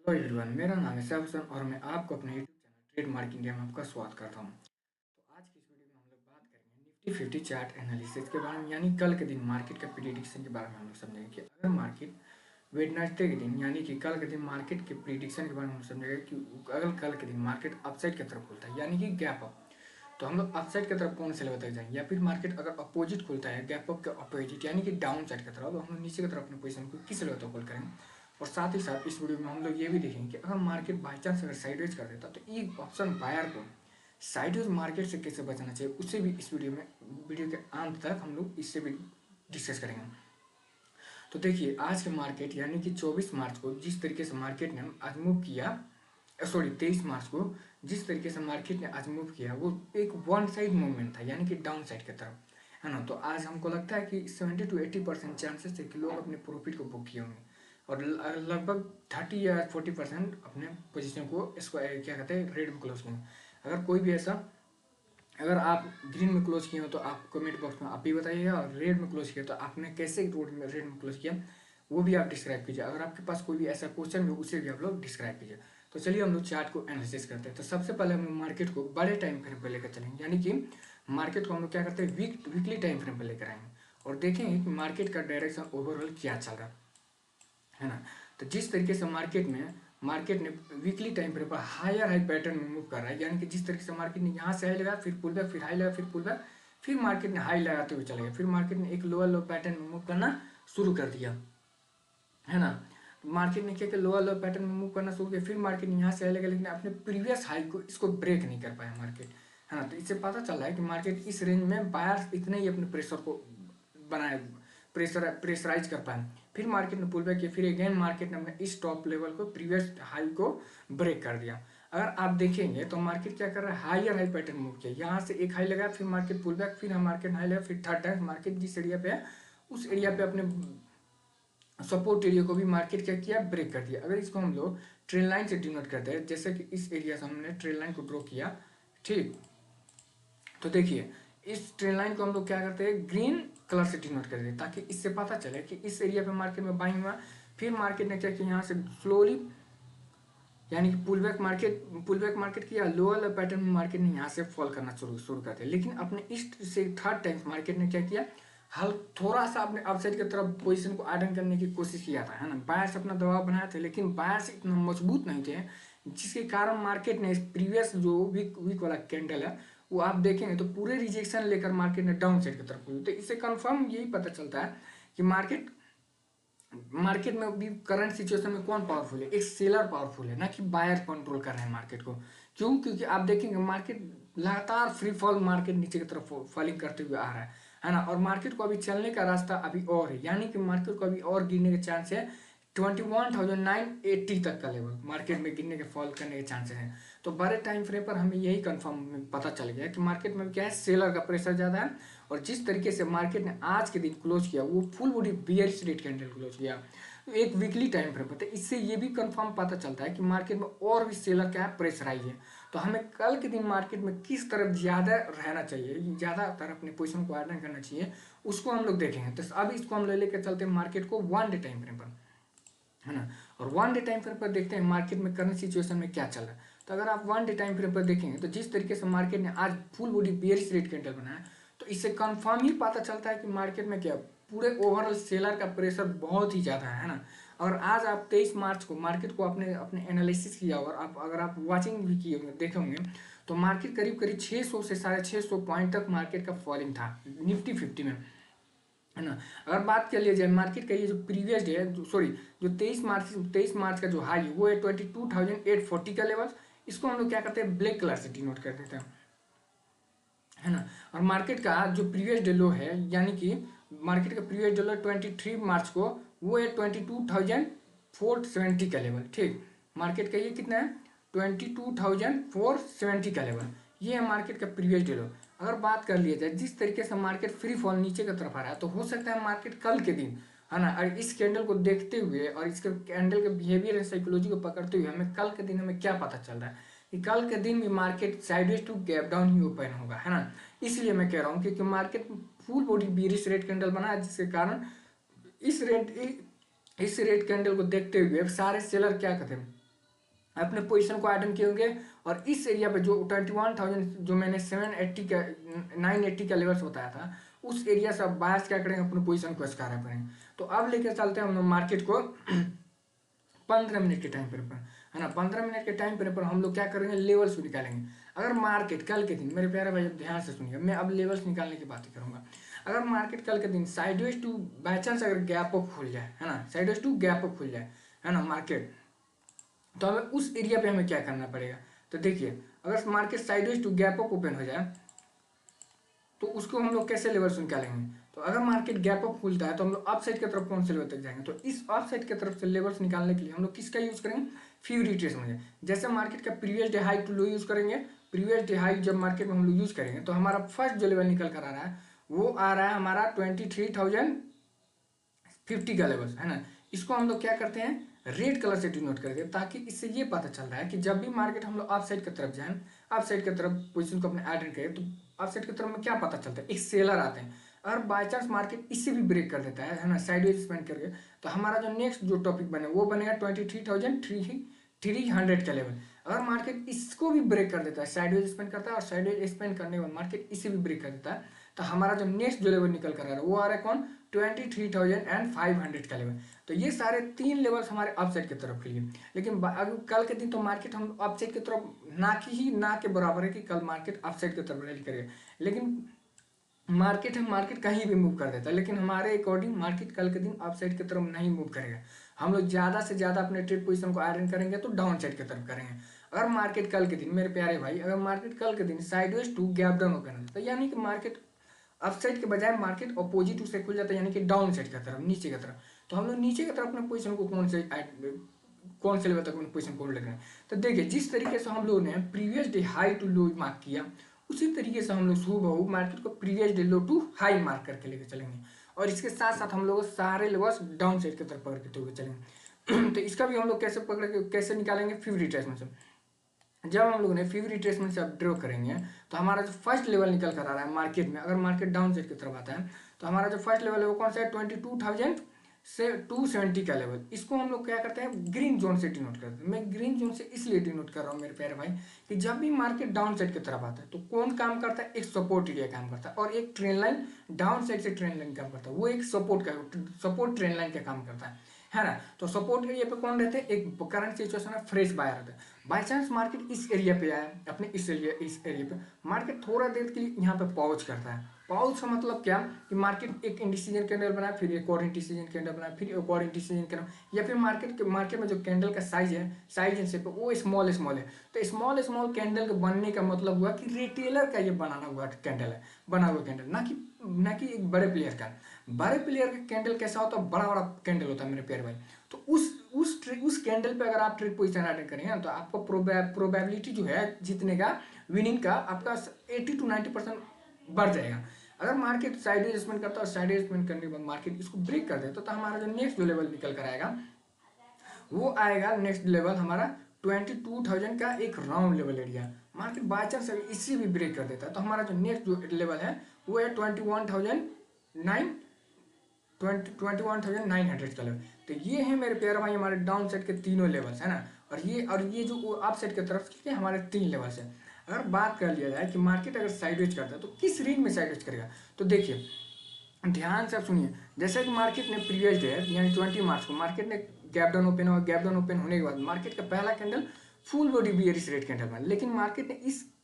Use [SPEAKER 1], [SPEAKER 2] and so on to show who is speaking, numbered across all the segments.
[SPEAKER 1] Hello everyone, मेरा नाम है सैफ हुसैन और मैं आपको अपने यूट्यूब चैनल ट्रेडमार्क इंडिया में आपका स्वागत करता हूं। तो आज की इस वीडियो में हम लोग बात करेंगे निफ्टी 50 चार्ट एनालिसिस के बारे में, यानी कल के दिन मार्केट का प्रिडिक्शन के बारे में हम लोग समझेंगे कि अगर मार्केट वेडनेसडे के दिन यानी कि कल के दिन मार्केट के प्रिडिक्शन के बारे में हम समझेंगे कि अगर कल के दिन मार्केट अपसाइड की तरफ खुलता है यानी कि गैप अप, तो हम लोग अपसाइड की तरफ कौन से लेवल तक जाएंगे, या फिर मार्केट अगर अपोजिट खुलता है गैप अप के अपोजिट यानी कि डाउन साइड की तरफ, तो हम लोग नीचे की तरफ अपने पोजीशन को किस लेवल तक होल्ड करेंगे। और साथ ही साथ इस वीडियो में हम लोग ये भी देखेंगे कि अगर मार्केट बाई चांस अगर साइडवेज कर देता तो एक ऑप्शन बायर को साइडवेज मार्केट से कैसे बचना चाहिए, उससे भी इस वीडियो के अंत तक हम लोग इससे भी डिस्कस करेंगे। तो देखिए, आज के मार्केट यानी कि 24 मार्च को जिस तरीके से मार्केट ने आज मूव किया, सॉरी 23 मार्च को जिस तरीके से मार्केट ने आज मूव किया, वो एक वन साइड मूवमेंट था यानी कि डाउन साइड की तरफ, है ना। तो आज हमको लगता है कि 70 to 80% चांसेस है कि लोग अपने प्रॉफिट को बुक किए होंगे और लगभग 30 या 40% अपने पोजीशन को इसको क्या कहते हैं रेड में क्लोज किए। अगर कोई भी ऐसा, अगर आप ग्रीन में क्लोज किए हो तो आप कमेंट बॉक्स में आप भी बताइएगा, और रेड में क्लोज किया तो आपने कैसे रेड में क्लोज किया वो भी आप डिस्क्राइब कीजिए। अगर आपके पास कोई भी ऐसा क्वेश्चन हो उसे भी आप लोग डिस्क्राइब कीजिए। तो चलिए हम लोग चार्ट को एनालिसिस करते हैं। तो सबसे पहले हम लोग मार्केट को बड़े टाइम फ्रेम पर लेकर चलेंगे, यानी कि मार्केट को हम लोग क्या करते हैं वीकली टाइम फ्रेम पर लेकर आएंगे और देखेंगे कि मार्केट का डायरेक्शन ओवरऑल क्या चल रहा है ना। तो जिस तरीके से मार्केट ने वीकली टाइम फ्रेम पर हाई पैटर्न में मूव कर रहा है, यानी कि जिस तरीके से मार्केट ने यहाँ से हाई लगाया, फिर पुल बैक, फिर हाई लगा, फिर पुल बैक, फिर मार्केट ने हाई लगाते हुए चला गया, फिर मार्केट ने एक लोअर लो पैटर्न में मूव करना शुरू कर दिया, है ना। मार्केट ने क्या किया, लोअर लो पैटर्न में मूव करना शुरू किया, फिर मार्केट ने यहाँ से हाई लगा, लेकिन अपने प्रीवियस हाई को इसको ब्रेक नहीं कर पाया मार्केट, है ना। तो इससे पता चल रहा है कि मार्केट इस रेंज में बायर्स इतने ही अपने प्रेशर को बनाए, प्रेशराइज कर पाए। फिर मार्केट ने पुल बैक किया, फिर अगेन मार्केट ने अपने इस टॉप लेवल को प्रीवियस हाई को ब्रेक कर दिया। अगर आप देखेंगे तो मार्केट क्या कर रहा है, हाई पैटर्न मूव किया, यहाँ से एक हाई लगाया, फिर मार्केट पुल बैक, फिर मार्केट हाई लगा, फिर थर्ड टाइम मार्केट जिस एरिया पे है उस एरिया पे अपने सपोर्ट एरिया को भी मार्केट क्या किया, ब्रेक कर दिया। अगर इसको हम लोग ट्रेन लाइन से डिनोट करते हैं, जैसे कि इस एरिया से हमने ट्रेन लाइन को ड्रॉ किया, ठीक। तो देखिए, इस ट्रेन लाइन को हम लोग क्या करते हैं, ग्रीन कलर से डिनोट कर देते, ताकि इससे पता चले कि इस एरिया पे मार्केट में बाइंग हुआ। फिर मार्केट ने क्या किया, यहाँ से स्लोली यानी कि पुल बैक मार्केट किया, लोअर पैटर्न में मार्केट ने यहाँ से फॉल करना शुरू कर दिया। लेकिन अपने ईस्ट से थर्ड टाइम मार्केट ने क्या किया, हल थोड़ा सा अपने अपसाइड की तरफ पोजीशन को आइडन करने की कोशिश किया था, है ना। बायर्स अपना दबाव बनाए थे, लेकिन बायर्स इतना मजबूत नहीं थे, जिसके कारण मार्केट ने प्रीवियस जो वीक वाला कैंडल है वो आप देखेंगे तो पूरे रिजेक्शन लेकर मार्केट ने डाउन साइड की तरफ हुई। तो इससे कंफर्म यही पता चलता है कि मार्केट में भी करंट सिचुएशन में कौन पावरफुल है, एक सेलर पावरफुल है, ना कि बायर कंट्रोल कर रहे हैं मार्केट को। क्यों? क्योंकि आप देखेंगे मार्केट लगातार फ्री फॉल, मार्केट नीचे की तरफ फॉलिंग करते हुए आ रहा है ना। और मार्केट को अभी चलने का रास्ता अभी और है, यानी कि मार्केट को अभी और गिरने के चांस है 21,980 तक का लेवल मार्केट में गिरने के, फॉल करने के चांसेस हैं। तो बड़े टाइम फ्रेम पर हमें यही कंफर्म पता चल गया कि मार्केट में क्या है, सेलर का प्रेशर ज़्यादा है। और जिस तरीके से मार्केट ने आज के दिन क्लोज किया वो full body bearish rate candle close किया, तो एक वीकली टाइम फ्रेम पर, तो इससे ये भी कंफर्म पता चलता है कि मार्केट में और भी सेलर क्या है, प्रेशराइज है। तो हमें कल के दिन मार्केट में किस तरफ ज़्यादा रहना चाहिए, ज़्यादातर अपने पोजिशन को आइडन करना चाहिए, उसको हम लोग देखेंगे। तो अब इसको हम ले लेकर चलते हैं मार्केट को वन डे टाइम फ्रेम पर, है ना। और वन डे टाइम फ्रेम पर देखते हैं मार्केट में करंट सिचुएशन में क्या चल रहा है। तो अगर आप वन डे टाइम फ्रेम पर देखेंगे तो जिस तरीके से मार्केट ने आज full body bearish rate candle बनाया, तो इससे कंफर्म ही पता चलता है कि मार्केट में क्या पूरे ओवरऑल सेलर का प्रेशर बहुत ही ज़्यादा है ना। और आज आप 23 मार्च को मार्केट को अपने अपने एनालिसिस किया, और आप अगर आप वाचिंग भी किए होंगे, देखे होंगे, तो मार्केट करीब करीब 600 से 650 पॉइंट तक मार्केट का फॉलिंग था निफ्टी 50 में, है ना। अगर बात कर लिया जाए मार्केट का, ये जो प्रीवियस डे है, सॉरी जो 23 मार्च का जो हाई है वो है 22,840 का लेवल। इसको हम लोग क्या करते हैं, ब्लैक कलर से डिनोट कर देते हैं, है ना। और मार्केट का जो प्रीवियस डे लो है, यानी कि मार्केट का प्रीवियस डे लो 23 मार्च को वो है 22,470 का लेवल, ठीक। मार्केट का ये कितना है, 22,470 का लेवल, ये है मार्केट का प्रीवियस डे लो। अगर बात कर लिया जाए जिस तरीके से मार्केट फ्री फॉल नीचे की तरफ आ रहा है, तो हो सकता है मार्केट कल के दिन, है ना, और इस कैंडल को देखते हुए और इसके कैंडल के बिहेवियर एंड साइकोलॉजी को पकड़ते हुए हमें कल के दिन हमें क्या पता चल रहा है कि कल के दिन भी market sideways to gap down ही ओपन होगा, है ना। इसलिए मैं कह रहा हूँ क्योंकि market full body bearish red candle बना है, जिसके कारण इस रेड कैंडल को देखते हुए सारे सेलर क्या करते हैं, अपने पोजीशन को आइडन किए होंगे और इस एरिया पे जो 21,000 जो मैंने 780 का 980 का लेवल्स बताया था, उस एरिया से अब बायर्स क्या करेंगे, अपने पोजीशन को स्क्वायर करेंगे। तो अब लेके चलते हैं हम लोग मार्केट को 15 मिनट के टाइम पीरियड पर, है ना। 15 मिनट के टाइम पीरियड पर हम लोग क्या करेंगे, लेवल्स को निकालेंगे। अगर मार्केट कल के दिन, मेरे प्यारे भाई ध्यान से सुनिए, मैं अब लेवल्स निकालने की बात करूंगा। अगर मार्केट कल के दिन साइडवेज टू बाई चांस अगर गैप अप खुल जाए, है ना, साइडवेज टू गैप अप खुल जाए, है ना मार्केट, तो हमें उस एरिया पे हमें क्या करना पड़ेगा। तो देखिए, अगर market sideways to gap up open हो जाए तो उसको हम लोग कैसे लेवल्स निकालेंगे। तो अगर मार्केट गैप अप खुलता है तो हम लोग अप साइड की तरफ कौन से लेवल तक जाएंगे। तो इस अप साइड की तरफ से लेवल्स निकालने के लिए हम लोग किसका यूज करेंगे, फ्यू रिट्रेसमेंट। जैसे मार्केट का previous day high to low use करेंगे, प्रीवियस डे हाई जब मार्केट में हम लोग यूज करेंगे तो हमारा फर्स्ट जो लेवल निकल कर आ रहा है वो आ रहा है हमारा 23,050 का लेवल, है ना। इसको हम लोग क्या करते हैं, रेड कलर से डिनोट करके, ताकि इससे ये पता चल रहा है कि जब भी मार्केट हम लोग अप साइड की तरफ जाएं, अप साइड की तरफ पोजीशन को अपने ऐड करें, तो अप साइड की तरफ में क्या पता चलता है, एक सेलर आते हैं। अगर बाई चांस मार्केट इससे भी ब्रेक कर देता है ना, साइडवेज स्पेंड करके, तो हमारा जो नेक्स्ट जो टॉपिक बने वो बनेगा 23,300 का लेवल। अगर मार्केट इसको भी ब्रेक कर देता है, साइडवेज स्पेंड करता है और साइडवेज स्पेंड करने के बाद मार्केट इसे भी ब्रेक कर देता है, तो हमारा जो नेक्स्ट जो लेवल निकल कर आ रहा है वो आ रहा है कौन, 23,500 का लेवल। तो ये सारे तीन लेवल्स हमारे अपसाइड की तरफ के लिए। लेकिन अगर कल के दिन तो मार्केट हम अपसाइड की तरफ ना की ही ना के बराबर है कि कल मार्केट अपसाइड की तरफ रैली करेगा। लेकिन मार्केट कहीं भी मूव कर देता है, लेकिन हमारे अकॉर्डिंग मार्केट कल के दिन अप साइड की तरफ नहीं मूव करेगा। हम लोग ज़्यादा से ज़्यादा अपने ट्रेड पोजीशन को आयरन करेंगे तो डाउन साइड की तरफ करेंगे। अगर मार्केट कल के दिन, मेरे प्यारे भाई, अगर मार्केट कल के दिन sideways to gap down open होता है, यानी कि मार्केट अप साइड के बजाय मार्केट अपोजिट से खुल जाता है, यानी कि डाउन साइड की तरफ, नीचे की तरफ, तो हम लोग नीचे की तरफ अपने पोजीशन को कौन से लेवल तक अपने पोजीशन को होल्ड करें। तो देखिए, जिस तरीके से हम लोगों ने previous day high to low mark किया, उसी तरीके से हम लोग सुबह मार्केट को previous day low to high mark करके लेकर चलेंगे, और इसके साथ साथ हम लोग सारे लेवल्स डाउन साइड की तरफ पकड़ते हुए चलेंगे। तो इसका भी हम लोग कैसे पकड़ेंगे, कैसे निकालेंगे, फ्यू रिट्रेसमेंट से। जब हम लोगों ने फ्यू रिट्रेसमेंट से अब ड्रॉ करेंगे तो हमारा जो फर्स्ट लेवल निकल कर आ रहा है मार्केट में, अगर मार्केट डाउन साइड की तरफ आता है तो हमारा जो फर्स्ट लेवल है वो कौन सा है, 22,000 से 270 का लेवल। इसको हम लोग क्या करते हैं, ग्रीन जोन से डिनोट करते हैं। मैं ग्रीन जोन से इसलिए डिनोट कर रहा हूँ मेरे प्यारे भाई कि जब भी मार्केट डाउन साइड की तरफ आता है तो कौन काम करता है, एक सपोर्ट एरिया काम करता है, और एक ट्रेन लाइन डाउन साइड से ट्रेन लाइन काम करता है, वो एक सपोर्ट ट्रेन लाइन का काम करता है ना। तो सपोर्ट एरिया पे कौन रहते हैं, एक करंट सिचुएशन में फ्रेश बायर रहता है। बाई चांस मार्केट इस एरिया पे आया, अपने इस एरिया पे मार्केट थोड़ा देर के लिए यहाँ पे पॉज करता है। पॉज का मतलब क्या, कि मार्केट एक इंडिसीजन कैंडल बनाए, फिर एक और इंडिसीजन कैंडल बनाए, फिर एक और इंडिसीजन कैंडल, या फिर मार्केट में जो कैंडल का साइज है, साइज एंड शेप वो स्मॉल है। तो स्मॉल कैंडल के बनने का मतलब हुआ कि रिटेलर का ये बनाना हुआ कैंडल है, बना हुआ कैंडल, ना कि एक बड़े प्लेयर का। बड़े प्लेयर का कैंडल कैसा होता है, बड़ा कैंडल होता है मेरे प्यारे भाई। तो उस कैंडल पे अगर आप ट्रेड पोजीशन अटेंड करेंगे तो आपका प्रोबेबिलिटी जो है जीतने का, विनिंग का, आपका 80 to 90% बढ़ जाएगा। अगर मार्केट साइड एडजस्टमेंट करता है और साइड एडजस्टमेंट करने के बाद मार्केट इसको ब्रेक कर देता तो हमारा जो नेक्स्ट जो लेवल निकल कर आएगा वो आएगा, नेक्स्ट लेवल हमारा 22,000 का एक round level area. Market by chance इसी भी ब्रेक कर देता है तो हमारा जो नेक्स्ट जो लेवल है वो है 21,900 का लेवल। तो ये है मेरे प्यारे भाई हमारे डाउन साइड के तीनों लेवल्स, है ना। और ये जो अप साइड की तरफ के हमारे 3 लेवल्स है। अगर बात कर लिया जाए कि मार्केट अगर साइडवेज करता है तो किस रेंज में साइडवेज करेगा, तो देखिए ध्यान से आप सुनिए। जैसे कि मार्केट ने प्रीवियस डे यानी 20 मार्च को मार्केट ने गैप डाउन ओपन हुआ, गैप डाउन ओपन होने के बाद मार्केट का पहला candle full body bearish red candle बना, लेकिन मार्केट ने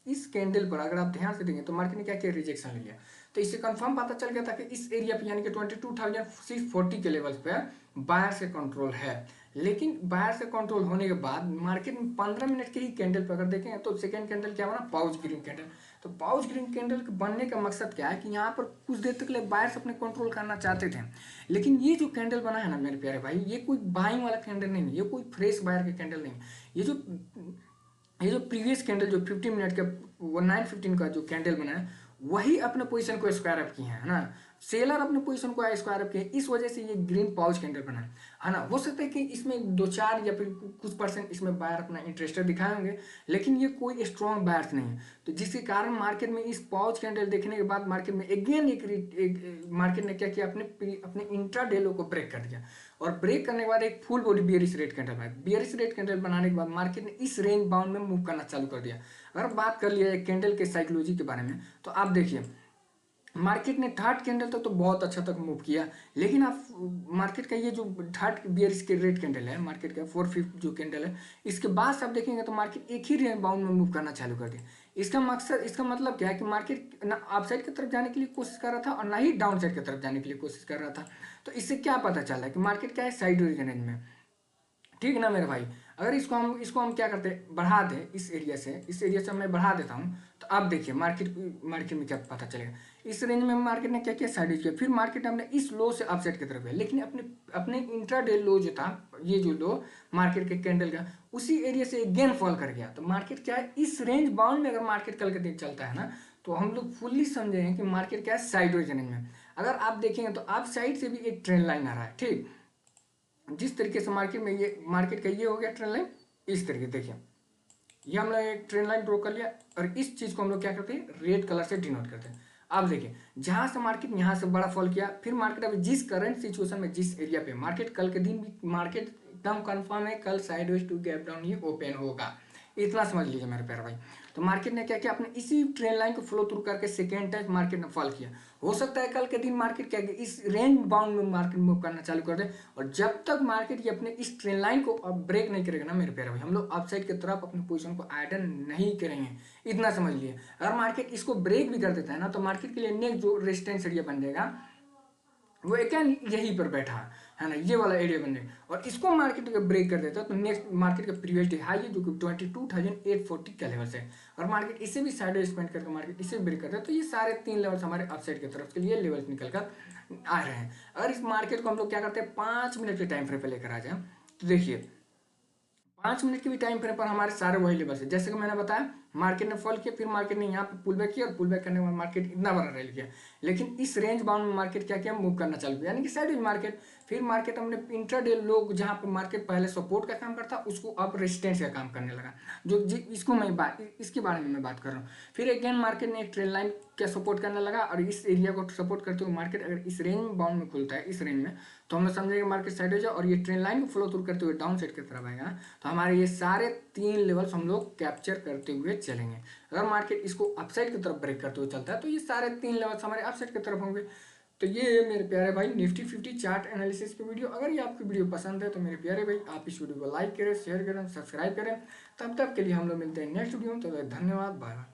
[SPEAKER 1] इस कैंडल पर अगर आप ध्यान से देंगे तो मार्केट ने क्या किया, रिजेक्शन ले लिया। तो इससे कंफर्म पता चल गया था कि इस एरिया पे यानी कि 22,640 के लेवल्स पे बायर्स का कंट्रोल है। लेकिन बायर्स का कंट्रोल होने के बाद मार्केट में 15 मिनट के ही कैंडल पर अगर देखें तो सेकेंड कैंडल क्या बना, पाउच ग्रीन कैंडल। तो पाउच ग्रीन कैंडल के बनने का मकसद क्या है कि यहाँ पर कुछ देर तक बायर्स अपने कंट्रोल करना चाहते थे। लेकिन ये जो कैंडल बना है ना मेरे प्यारे भाई, ये कोई बाइंग वाला कैंडल नहीं है, ये कोई फ्रेश बायर का कैंडल नहीं है। ये जो प्रीवियस कैंडल जो 15 मिनट का 9:15 का जो कैंडल बना है वही अपने पोजीशन को स्क्वायर अप किए हैं, है ना। सेलर अपने पोजीशन को स्क्वायर अप किया, इस वजह से ये ग्रीन पाउच कैंडल बना है ना। हो सकता है कि इसमें 2-4 या फिर कुछ परसेंट इसमें बायर अपना इंटरेस्टेड दिखाए होंगे, लेकिन ये कोई स्ट्रॉन्ग बायर्स नहीं है। तो जिसके कारण मार्केट में इस पाउच कैंडल देखने के बाद मार्केट में अगेन एक मार्केट ने क्या किया, अपने इंट्राडे लो को ब्रेक कर दिया, और ब्रेक करने के बाद एक full body bearish red candle बनाया। बियरिश रेड कैंडल बनाने के बाद मार्केट ने इस रेंज बाउंड में मूव करना चालू कर दिया। अगर बात कर लिया कैंडल के साइकोलॉजी के बारे में, तो आप देखिए मार्केट ने थर्ड कैंडल तक तो बहुत अच्छा तक मूव किया, लेकिन आप मार्केट का ये जो थर्ड बियरिश के रेड कैंडल है, मार्केट का 4/5 जो कैंडल है, इसके बाद से आप देखेंगे तो मार्केट एक ही रेंज बाउंड में मूव करना चालू कर दिया। इसका मतलब क्या है कि मार्केट ना अप साइड की तरफ जाने के लिए कोशिश कर रहा था और ना ही डाउन साइड की तरफ जाने के लिए कोशिश कर रहा था। तो इससे क्या पता चल रहा है कि मार्केट क्या है, साइडवेज रेंज में, ठीक है ना मेरे भाई। अगर इसको हम क्या करते हैं, बढ़ा दें इस एरिया से मैं बढ़ा देता हूँ, तो आप देखिए मार्केट में क्या पता चलेगा। इस रेंज में मार्केट ने क्या किया, साइड किया, फिर मार्केट ने अपने इस लो से अपसाइड की तरफ गया, लेकिन अपने इंट्राडे लो जो था, ये जो लो मार्केट के कैंडल का, उसी एरिया से अगेन फॉल कर गया। तो मार्केट क्या है, इस रेंज बाउंड में अगर मार्केट कल के दिन चलता है ना, तो हम लोग फुल्ली समझेंगे कि मार्केट क्या है, साइडवेज रेंज में। अगर आप देखेंगे तो आप साइड से भी एक ट्रेंड लाइन आ रहा है, ठीक। जिस तरीके से मार्केट का ये हो गया ट्रेंड लाइन, इस तरीके देखिए, ये हम लोग एक ट्रेंड लाइन ड्रॉ कर लिया, और इस चीज को हम लोग क्या करते हैं, रेड कलर से डिनोट करते हैं। आप देखिए जहां से मार्केट यहाँ से बड़ा फॉल किया, फिर मार्केट अभी जिस करंट सिचुएशन में, जिस एरिया पे मार्केट, कल के दिन भी मार्केट एकदम कंफर्म है, कल साइडवेज टू गैप डाउन ही ओपन होगा, इतना समझ लीजिए मेरे प्यारे भाई। तो मार्केट ने क्या किया, अपने इसी ट्रेंड लाइन को फ्लो थ्रू करके सेकेंड टाइम मार्केट ने फॉल किया। हो सकता है कल के दिन मार्केट क्या, इस रेंज बाउंड में मार्केट मूव करना चालू कर दे, और जब तक मार्केट ये अपने इस ट्रेंड लाइन को अब ब्रेक नहीं करेगा ना मेरे प्यारे भाई, हम लोग अपसाइड की तरफ अपनी पोजीशन को आइडन नहीं करेंगे, इतना समझ लिए। अगर मार्केट इसको ब्रेक भी कर देता है ना, तो मार्केट के लिए नेक्स्ट जो रेजिस्टेंस एरिया बन जाएगा, वो एक यहीं पर बैठा है ना, ये वाला एरिया बन जाएगा, और इसको मार्केट का ब्रेक कर देता है, तो नेक्स्ट मार्केट का प्रीवियस डे हाई है जो कि 22,840 का लेवल से, और मार्केट इसे भी साइड स्पेंड करके मार्केट इसे ब्रेक करता है। तो ये सारे 3 लेवल्स हमारे अपसाइड की तरफ के लिए लेवल्स निकल कर आ रहे हैं। अगर इस मार्केट को हम लोग क्या करते हैं, 5 मिनट के टाइम फ्रेम पे लेकर आ जाए, तो देखिए 5 मिनट के भी टाइम फ्रेम पर हमारे सारे वही लेवल्स है। जैसे कि मैंने बताया, मार्केट ने फॉल किया, फिर मार्केट ने यहाँ पे पुल बैक किया, और पुल बैक करने के बाद मार्केट इतना बड़ा रैली किया, लेकिन इस रेंज बाउंड में मार्केट क्या किया, मूव करना चालू किया, यानी कि साइड मार्केट। फिर मार्केट अपने इंट्राडे लोग जहाँ पे मार्केट पहले सपोर्ट का काम करता, उसको अब रेजिस्टेंस का काम करने लगा, इसके बारे में मैं बात कर रहा हूँ। फिर अगेन मार्केट ने एक ट्रेंड लाइन क्या सपोर्ट करने लगा, और इस एरिया को सपोर्ट करते हुए मार्केट अगर इस रेंज बाउंड में खुलता है, इस रेंज में, तो हम लोग समझेंगे मार्केट साइड हो जाए, और ये ट्रेंड लाइन को फ्लो थ्रू करते हुए डाउन साइड की तरफ आएगा, तो हमारे ये सारे 3 लेवल्स हम लोग कैप्चर करते हुए चलेंगे। अगर मार्केट इसको अपसाइड की तरफ ब्रेक करते हुए चलता है, तो ये सारे 3 लेवल्स हमारे अपसाइड की तरफ होंगे। तो ये मेरे प्यारे भाई निफ्टी 50 चार्ट एनालिसिस की वीडियो, अगर ये आपकी वीडियो पसंद है तो मेरे प्यारे भाई आप इस वीडियो को लाइक करें, शेयर करें, सब्सक्राइब करें। तब तक के लिए हम लोग मिलते हैं नेक्स्ट वीडियो में, तो धन्यवाद, बाय।